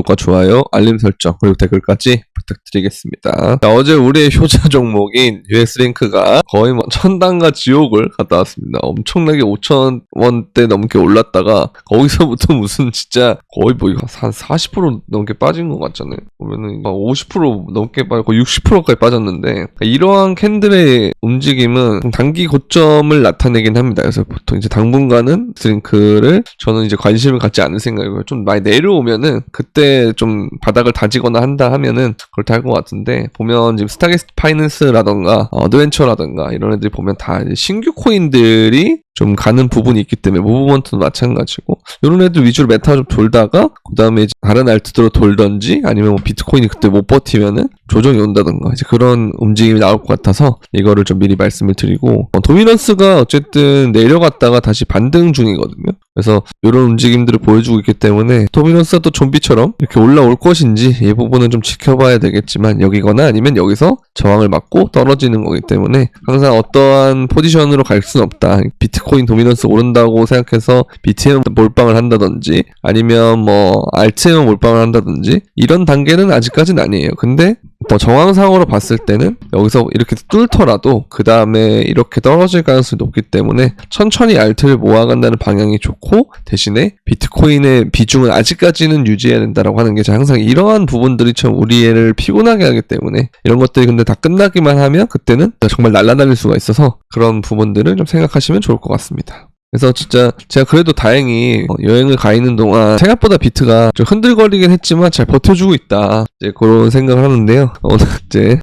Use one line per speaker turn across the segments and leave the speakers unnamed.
구독과 좋아요, 알림 설정, 그리고 댓글까지 부탁드리겠습니다. 자, 어제 우리의 효자 종목인 US링크가 거의 뭐 천당과 지옥을 갔다 왔습니다. 엄청나게 5,000원대 넘게 올랐다가 거기서부터 무슨 진짜 거의 뭐 한 40% 넘게 빠진 것 같잖아요. 보면은 50% 넘게 빠지고 60%까지 빠졌는데, 이러한 캔들의 움직임은 단기 고점을 나타내긴 합니다. 그래서 보통 이제 당분간은 US링크를 저는 이제 관심을 갖지 않을 생각이고요. 좀 많이 내려오면은 그때 좀 바닥을 다지거나 한다 하면은 그렇다 할 것 같은데, 보면 지금 스타게스트 파이낸스라던가 어드벤처라던가 이런 애들이 보면 다 이제 신규 코인들이 좀 가는 부분이 있기 때문에 무브먼트도 마찬가지고, 이런 애들 위주로 메타가 좀 돌다가 그 다음에 이제 다른 알트로 돌던지 아니면 뭐 비트코인이 그때 못 버티면은 조정이 온다던가 이제 그런 움직임이 나올 것 같아서 이거를 좀 미리 말씀을 드리고, 도미넌스가 어쨌든 내려갔다가 다시 반등 중이거든요. 그래서 이런 움직임들을 보여주고 있기 때문에 도미넌스가 또 좀비처럼 이렇게 올라올 것인지 이 부분은 좀 지켜봐야 되겠지만, 여기거나 아니면 여기서 저항을 맞고 떨어지는 거기 때문에 항상 어떠한 포지션으로 갈 수는 없다. 비트코인 도미넌스 오른다고 생각해서 BTM 몰빵을 한다든지 아니면 뭐 알트에만 몰빵을 한다든지 이런 단계는 아직까지는 아니에요. 근데 뭐 정황상으로 봤을 때는 여기서 이렇게 뚫더라도 그 다음에 이렇게 떨어질 가능성이 높기 때문에 천천히 알트를 모아간다는 방향이 좋고, 대신에 비트코인의 비중은 아직까지는 유지해야 된다라고 하는 게 항상 이러한 부분들이 참 우리를 피곤하게 하기 때문에, 이런 것들이 근데 다 끝나기만 하면 그때는 정말 날아다닐 수가 있어서 그런 부분들을 좀 생각하시면 좋을 것 같습니다. 그래서 진짜 제가 그래도 다행히 여행을 가 있는 동안 생각보다 비트가 좀 흔들거리긴 했지만 잘 버텨주고 있다, 이제 그런 생각을 하는데요.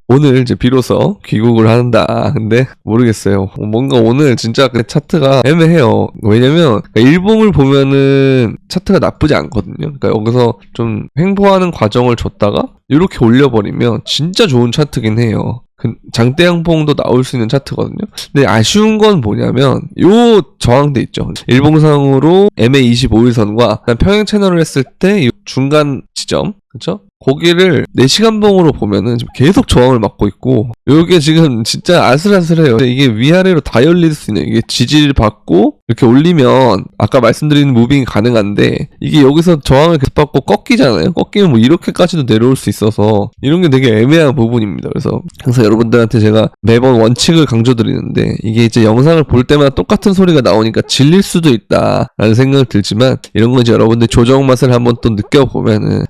오늘 이제 비로소 귀국을 한다. 근데 모르겠어요. 뭔가 오늘 진짜 그 차트가 애매해요. 왜냐면 일봉을 보면은 차트가 나쁘지 않거든요. 그러니까 여기서 좀 횡보하는 과정을 줬다가 이렇게 올려버리면 진짜 좋은 차트긴 해요. 장대 양봉도 나올 수 있는 차트거든요. 근데 아쉬운 건 뭐냐면 요 저항대 있죠. 일봉상으로 MA25일선과 평행 채널을 했을 때 이 중간 지점, 그쵸? 거기를 4시간봉으로 보면은 지금 계속 저항을 맞고 있고, 요게 지금 진짜 아슬아슬해요. 이게 위아래로 다 열릴 수 있는, 이게 지지를 받고 이렇게 올리면 아까 말씀드린 무빙이 가능한데, 이게 여기서 저항을 계속 받고 꺾이잖아요. 꺾이면 뭐 이렇게까지도 내려올 수 있어서 이런 게 되게 애매한 부분입니다. 그래서 항상 여러분들한테 제가 매번 원칙을 강조드리는데, 이게 이제 영상을 볼 때마다 똑같은 소리가 나오니까 질릴 수도 있다라는 생각을 들지만, 이런 거 이제 여러분들 조정 맛을 한번 또 느껴보면은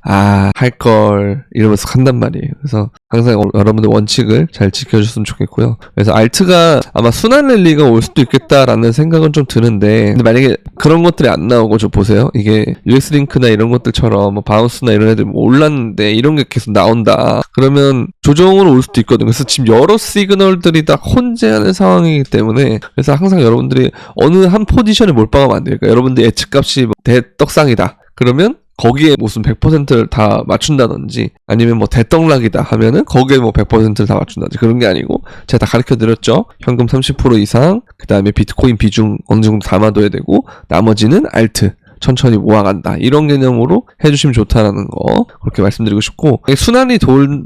할걸 이러면서 간단 말이에요. 그래서 항상 여러분들 원칙을 잘 지켜줬으면 좋겠고요. 그래서 알트가 아마 순환 랠리가 올 수도 있겠다라는 생각은 좀 드는데, 근데 만약에 그런 것들이 안 나오고, 저 보세요. 이게 US링크나 이런 것들처럼 뭐 바운스나 이런 애들 뭐 올랐는데 이런 게 계속 나온다. 그러면 조정으로 올 수도 있거든요. 그래서 지금 여러 시그널들이 다 혼재하는 상황이기 때문에, 그래서 항상 여러분들이 어느 한 포지션에 몰빵하면 안 돼요. 그러니까 여러분들 예측값이 뭐 대떡상이다. 그러면 거기에 무슨 100%를 다 맞춘다든지, 아니면 뭐 대떡락이다 하면은 거기에 뭐 100%를 다 맞춘다든지, 그런 게 아니고 제가 다 가르쳐 드렸죠. 현금 30% 이상, 그 다음에 비트코인 비중 어느 정도 담아둬야 되고, 나머지는 알트 천천히 모아간다, 이런 개념으로 해주시면 좋다라는 거 그렇게 말씀드리고 싶고, 순환이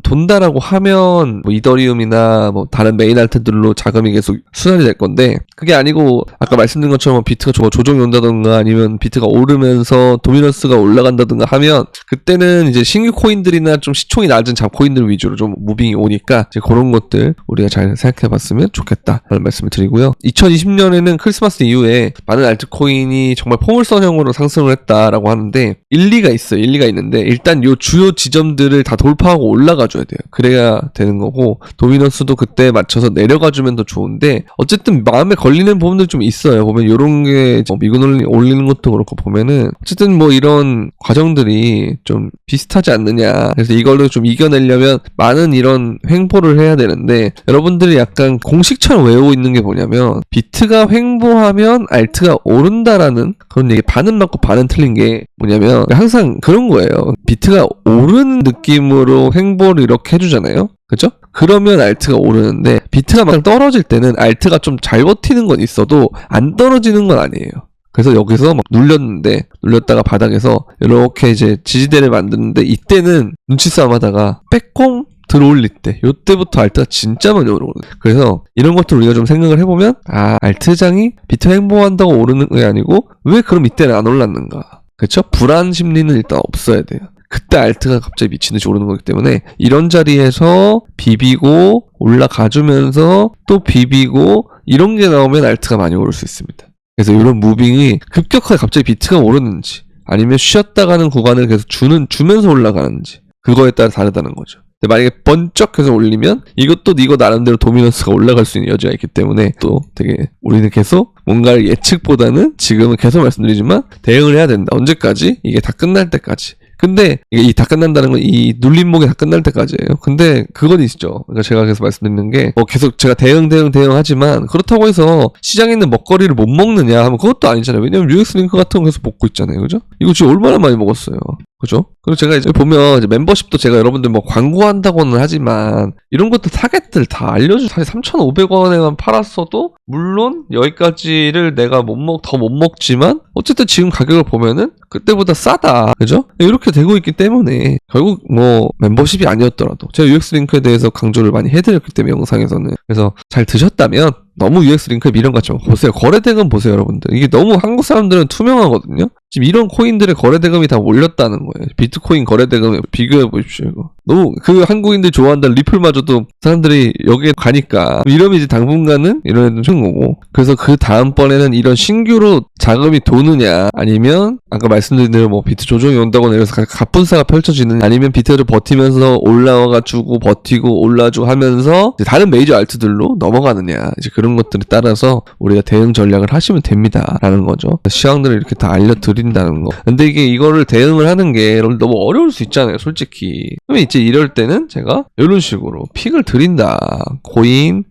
돈다라고 하면 뭐 이더리움이나 뭐 다른 메인 알트들로 자금이 계속 순환이 될 건데, 그게 아니고 아까 말씀드린 것처럼 비트가 조정이 온다던가 아니면 비트가 오르면서 도미넌스가 올라간다던가 하면, 그때는 이제 신규 코인들이나 좀 시총이 낮은 잡코인들 위주로 좀 무빙이 오니까 이제 그런 것들 우리가 잘 생각해봤으면 좋겠다라는 말씀을 드리고요. 2020년에는 크리스마스 이후에 많은 알트코인이 정말 포물선형으로 상승을 했다라고 하는데, 일리가 있어요. 일리가 있는데, 일단 요 주요 지점들을 다 돌파하고 올라가줘야 돼요. 그래야 되는 거고, 도미넌스도 그때 맞춰서 내려가주면 더 좋은데, 어쨌든 마음에 걸리는 부분들 좀 있어요. 보면 요런 게 미군 올리는 것도 그렇고 보면은 어쨌든 뭐 이런 과정들이 좀 비슷하지 않느냐. 그래서 이걸로 좀 이겨내려면 많은 이런 횡보를 해야 되는데, 여러분들이 약간 공식처럼 외우고 있는 게 뭐냐면, 비트가 횡보하면 알트가 오른다라는 그런 얘기, 반은 맞고 반은 틀린 게 뭐냐면, 항상 그런 거예요. 비트가 오르는 느낌으로 횡보를 이렇게 해주잖아요. 그죠? 그러면 알트가 오르는데, 비트가 막 떨어질 때는 알트가 좀 잘 버티는 건 있어도 안 떨어지는 건 아니에요. 그래서 여기서 막 눌렸다가 바닥에서 이렇게 이제 지지대를 만드는데, 이때는 눈치 싸움 하다가 빼꼼 들어올릴 때, 요때부터 알트가 진짜 많이 오르거든요. 그래서 이런 것들 우리가 좀 생각을 해보면, 알트장이 비트 횡보한다고 오르는 게 아니고 왜 그럼 이때는 안 올랐는가. 그쵸? 불안 심리는 일단 없어야 돼요. 그때 알트가 갑자기 미친듯이 오르는 거기 때문에 이런 자리에서 비비고 올라가주면서 또 비비고 이런 게 나오면 알트가 많이 오를 수 있습니다. 그래서 이런 무빙이 급격하게 갑자기 비트가 오르는지 아니면 쉬었다 가는 구간을 계속 주면서 올라가는지 그거에 따라 다르다는 거죠. 근데 만약에 번쩍해서 올리면 이것도 이거 나름대로 도미넌스가 올라갈 수 있는 여지가 있기 때문에 또 되게 우리는 계속 뭔가를 예측보다는 지금은 계속 말씀드리지만 대응을 해야 된다. 언제까지? 이게 다 끝날 때까지. 근데 이게 다 끝난다는 건 이 눌림목이 다 끝날 때까지예요. 근데 그건 있죠. 그러니까 제가 계속 말씀드리는 게 계속 제가 대응하지만 그렇다고 해서 시장에 있는 먹거리를 못 먹느냐 하면 그것도 아니잖아요. 왜냐면 UX링크 같은 거 계속 먹고 있잖아요. 그죠? 이거 지금 얼마나 많이 먹었어요. 그죠? 그리고 제가 이제 보면 이제 멤버십도 제가 여러분들 뭐 광고한다고는 하지만 이런 것도 타겟들 다 사실 3,500원에만 팔았어도 물론 여기까지를 내가 더 못 먹지만 어쨌든 지금 가격을 보면은 그때보다 싸다. 그죠? 이렇게 되고 있기 때문에 결국 뭐 멤버십이 아니었더라도 제가 UX링크에 대해서 강조를 많이 해드렸기 때문에 영상에서는 그래서 잘 드셨다면 너무 UX링크에 미련 갖지 말고 보세요. 거래대금 보세요, 여러분들. 이게 너무 한국 사람들은 투명하거든요. 지금 이런 코인들의 거래대금이 다 올렸다는 거예요. 비트코인 거래대금 비교해 보십시오, 이거. 너무 그 한국인들이 좋아한다는 리플마저도 사람들이 여기에 가니까 이러면 이제 당분간은 이런 애들 준 거고 그래서 그 다음번에는 이런 신규로 자금이 도느냐 아니면 아까 말씀드린 대로 뭐 비트 조정이 온다거나 이래서 갑분싸가 펼쳐지느냐 아니면 비트를 버티면서 올라와가지고 버티고 올라주고 하면서 이제 다른 메이저 알트들로 넘어가느냐 이제 그런 것들에 따라서 우리가 대응 전략을 하시면 됩니다 라는 거죠. 시황들을 이렇게 다 알려드린다는 거. 근데 이거를 대응을 하는 게 너무 어려울 수 있잖아요, 솔직히. 그러면 이제 이럴 때는 제가 이런 식으로 픽을 드린다. 코인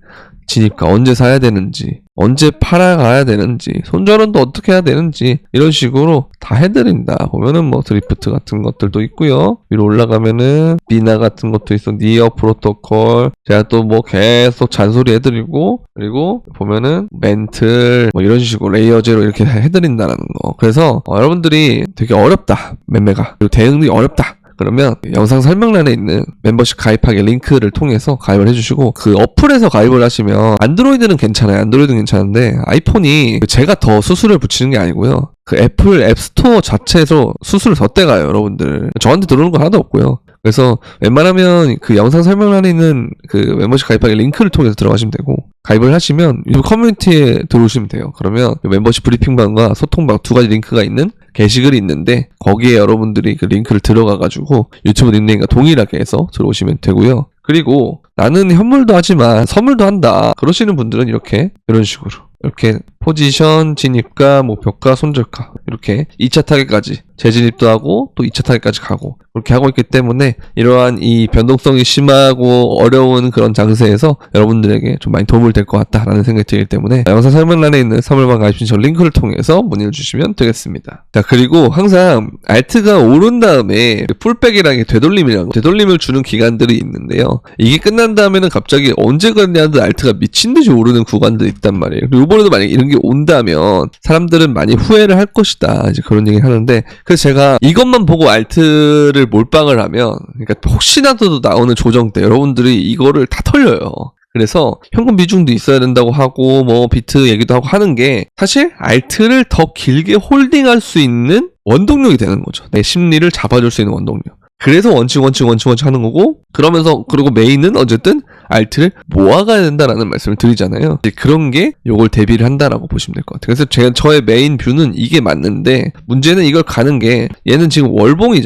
진입가 언제 사야 되는지 언제 팔아가야 되는지 손절은또 어떻게 해야 되는지 이런 식으로 다 해드린다. 보면은 뭐 드리프트 같은 것들도 있고요. 위로 올라가면은 비나 같은 것도 있어. 니어 프로토콜 제가 또 뭐 계속 잔소리 해드리고 그리고 보면은 멘틀 뭐 이런 식으로 레이어 제로 이렇게 해드린다는 거. 그래서 여러분들이 되게 어렵다 매매가 그리고 대응이 어렵다. 그러면 영상 설명란에 있는 멤버십 가입하기 링크를 통해서 가입을 해주시고 그 어플에서 가입을 하시면 안드로이드는 괜찮아요. 안드로이드는 괜찮은데 아이폰이 제가 더 수수료를 붙이는 게 아니고요. 그 애플 앱스토어 자체에서 수수료 더 떼가요, 여러분들. 저한테 들어오는 거 하나도 없고요. 그래서 웬만하면 그 영상 설명란에 있는 그 멤버십 가입하기 링크를 통해서 들어가시면 되고 가입을 하시면 유튜브 커뮤니티에 들어오시면 돼요. 그러면 그 멤버십 브리핑방과 소통방 두 가지 링크가 있는 게시글이 있는데 거기에 여러분들이 그 링크를 들어가가지고 유튜브 닉네임과 동일하게 해서 들어오시면 되고요. 그리고 나는 현물도 하지만 선물도 한다 그러시는 분들은 이런 식으로 이렇게 포지션, 진입가, 목표가, 손절가 이렇게 2차 타겟까지 재진입도 하고 또 2차 타겟까지 가고 그렇게 하고 있기 때문에 이러한 이 변동성이 심하고 어려운 그런 장세에서 여러분들에게 좀 많이 도움을 될 것 같다라는 생각이 들기 때문에 영상 설명란에 있는 선물방 가입 신청 링크를 통해서 문의를 주시면 되겠습니다. 자, 그리고 항상 알트가 오른 다음에 풀백이랑 되돌림을 주는 기간들이 있는데요. 이게 끝난 다음에는 갑자기 언제 그랬냐는데 알트가 미친듯이 오르는 구간들이 있단 말이에요. 그리고 이번에도 만약에 이런 게 온다면 사람들은 많이 후회를 할 것이다 이제 그런 얘기를 하는데 그래서 제가 이것만 보고 알트를 몰빵을 하면 그러니까 혹시나도 나오는 조정 때 여러분들이 이거를 다 털려요. 그래서 현금 비중도 있어야 된다고 하고 뭐 비트 얘기도 하고 하는 게 사실 알트를 더 길게 홀딩할 수 있는 원동력이 되는 거죠. 내 심리를 잡아줄 수 있는 원동력. 그래서 원칙 하는 거고 그리고 메인은 어쨌든 알트를 모아가야 된다라는 말씀을 드리잖아요. 그런 게 요걸 대비를 한다라고 보시면 될 것 같아요. 그래서 저의 메인 뷰는 이게 맞는데 문제는 이걸 가는 게 얘는 지금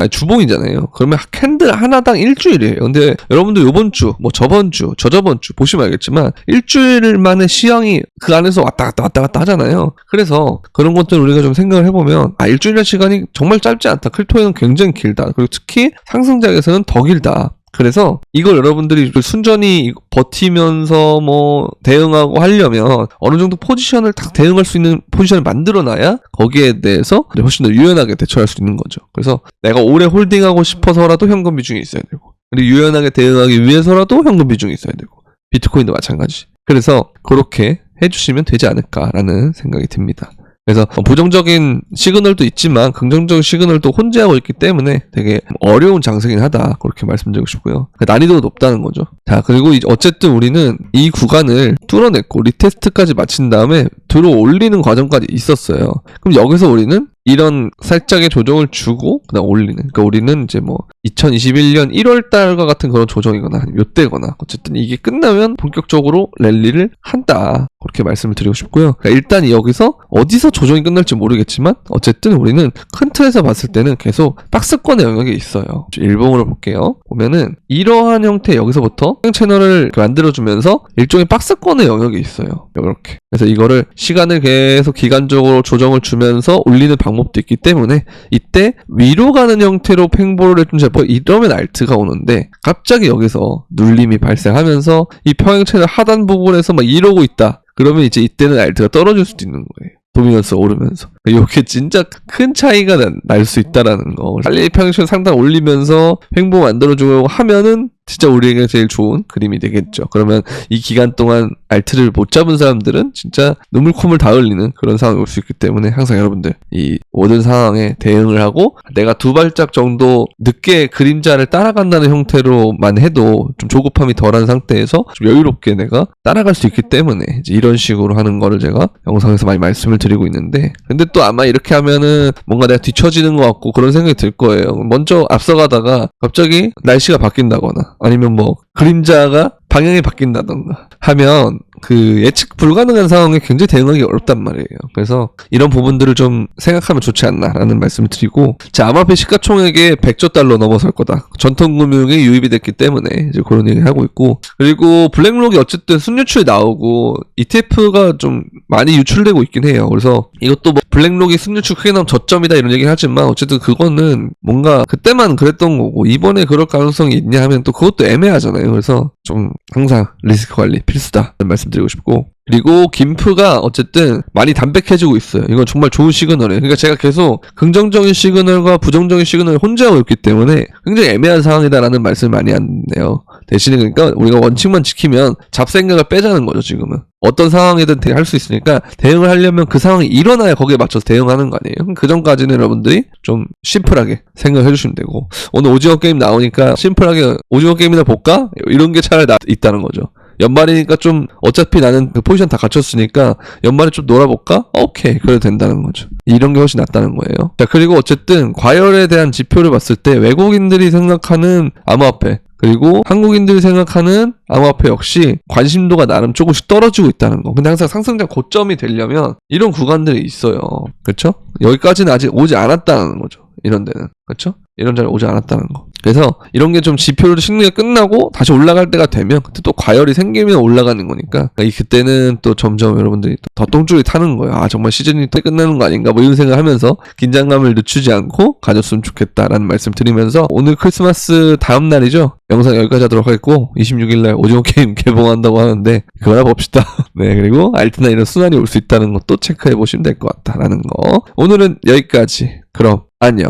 주봉이잖아요. 그러면 캔들 하나당 일주일이에요. 근데 여러분들 요번 주, 뭐 저번 주, 저저번 주 보시면 알겠지만 일주일 만에 시황이 그 안에서 왔다 갔다 하잖아요. 그래서 그런 것들 우리가 좀 생각을 해보면 일주일의 시간이 정말 짧지 않다. 크립토에는 굉장히 길다. 그리고 특히 상승장에서는 더 길다. 그래서 이걸 여러분들이 순전히 버티면서 뭐 대응하고 하려면 어느 정도 포지션을 딱 대응할 수 있는 포지션을 만들어놔야 거기에 대해서 훨씬 더 유연하게 대처할 수 있는 거죠. 그래서 내가 오래 홀딩하고 싶어서라도 현금 비중이 있어야 되고 그리고 유연하게 대응하기 위해서라도 현금 비중이 있어야 되고 비트코인도 마찬가지. 그래서 그렇게 해주시면 되지 않을까라는 생각이 듭니다. 그래서 부정적인 시그널도 있지만 긍정적인 시그널도 혼재하고 있기 때문에 되게 어려운 장세긴 하다 그렇게 말씀드리고 싶고요. 난이도가 높다는 거죠. 자, 그리고 어쨌든 우리는 이 구간을 뚫어냈고 리테스트까지 마친 다음에 들어 올리는 과정까지 있었어요. 그럼 여기서 우리는 이런 살짝의 조정을 주고 그다음 올리는. 그러니까 우리는 이제 뭐 2021년 1월 달과 같은 그런 조정이거나 요때거나 어쨌든 이게 끝나면 본격적으로 랠리를 한다. 그렇게 말씀을 드리고 싶고요. 그러니까 일단 여기서 어디서 조정이 끝날지 모르겠지만 어쨌든 우리는 큰 틀에서 봤을 때는 계속 박스권의 영역에 있어요. 일봉으로 볼게요. 보면은 이러한 형태 여기서부터 채널을 만들어주면서 일종의 박스권의 영역에 있어요. 이렇게. 그래서 이거를 시간을 계속 기간적으로 조정을 주면서 올리는 방법도 있기 때문에 이때 위로 가는 형태로 횡보를 해준 제법 이러면 알트가 오는데 갑자기 여기서 눌림이 발생하면서 이 평행 채널 하단 부분에서 막 이러고 있다. 그러면 이제 이때는 알트가 떨어질 수도 있는 거예요. 도미넌스 오르면서. 이게 진짜 큰 차이가 날 수 있다라는 거. 빨리 평균 상단 올리면서 횡보 만들어주고 하면은 진짜 우리에게 제일 좋은 그림이 되겠죠. 그러면 이 기간 동안 알트를 못 잡은 사람들은 진짜 눈물 콧물 다 흘리는 그런 상황이 올 수 있기 때문에 항상 여러분들 이 모든 상황에 대응을 하고 내가 두 발짝 정도 늦게 그림자를 따라간다는 형태로만 해도 좀 조급함이 덜한 상태에서 좀 여유롭게 내가 따라갈 수 있기 때문에 이제 이런 식으로 하는 거를 제가 영상에서 많이 말씀을 드리고 있는데 근데 또 아마 이렇게 하면은 뭔가 내가 뒤처지는 것 같고 그런 생각이 들 거예요. 먼저 앞서가다가 갑자기 날씨가 바뀐다거나 아니면 뭐 그림자가 방향이 바뀐다던가 하면 그 예측 불가능한 상황에 굉장히 대응하기 어렵단 말이에요. 그래서 이런 부분들을 좀 생각하면 좋지 않나라는 말씀을 드리고 자 암호화폐 시가총액에 100조 달러 넘어설 거다. 전통금융이 유입이 됐기 때문에 이제 그런 얘기를 하고 있고 그리고 블랙록이 어쨌든 순유출이 나오고 ETF가 좀 많이 유출되고 있긴 해요. 그래서 이것도 뭐 블랙록이 순유출 크게 나오면 저점이다 이런 얘기를 하지만 어쨌든 그거는 뭔가 그때만 그랬던 거고 이번에 그럴 가능성이 있냐 하면 또 그것도 애매하잖아요. 그래서 좀 항상 리스크 관리 필수다 말씀드리고 싶고 그리고 김프가 어쨌든 많이 담백해지고 있어요. 이건 정말 좋은 시그널이에요. 그러니까 제가 계속 긍정적인 시그널과 부정적인 시그널을 혼자하고 있기 때문에 굉장히 애매한 상황이다라는 말씀을 많이 하네요. 대신에 그러니까 우리가 원칙만 지키면 잡생각을 빼자는 거죠. 지금은 어떤 상황이든 할 수 있으니까 대응을 하려면 그 상황이 일어나야 거기에 맞춰서 대응하는 거 아니에요. 그 전까지는 여러분들이 좀 심플하게 생각해 주시면 되고 오늘 오징어 게임 나오니까 심플하게 오징어 게임이나 볼까? 이런 게 차라리 있다는 거죠. 연말이니까 좀 어차피 나는 그 포지션 다 갖췄으니까 연말에 좀 놀아볼까? 오케이 그래도 된다는 거죠. 이런 게 훨씬 낫다는 거예요. 자 그리고 어쨌든 과열에 대한 지표를 봤을 때 외국인들이 생각하는 암호화폐 그리고 한국인들이 생각하는 암호화폐 역시 관심도가 나름 조금씩 떨어지고 있다는 거. 근데 항상 상승장 고점이 되려면 이런 구간들이 있어요. 그렇죠? 여기까지는 아직 오지 않았다는 거죠. 이런 데는. 그렇죠? 이런 자리 오지 않았다는 거. 그래서 이런 게 좀 지표를 식는 게 끝나고 다시 올라갈 때가 되면 그때 또 과열이 생기면 올라가는 거니까 그때는 또 점점 여러분들이 더 똥줄이 타는 거예요. 아 정말 시즌이 또 끝나는 거 아닌가 뭐 이런 생각을 하면서 긴장감을 늦추지 않고 가졌으면 좋겠다라는 말씀 드리면서 오늘 크리스마스 다음 날이죠. 영상 여기까지 하도록 하겠고 26일날 오징어 게임 개봉한다고 하는데 그거나 봅시다. 네 그리고 알트나 이런 순환이 올 수 있다는 것도 체크해 보시면 될 것 같다라는 거. 오늘은 여기까지. 그럼 안녕.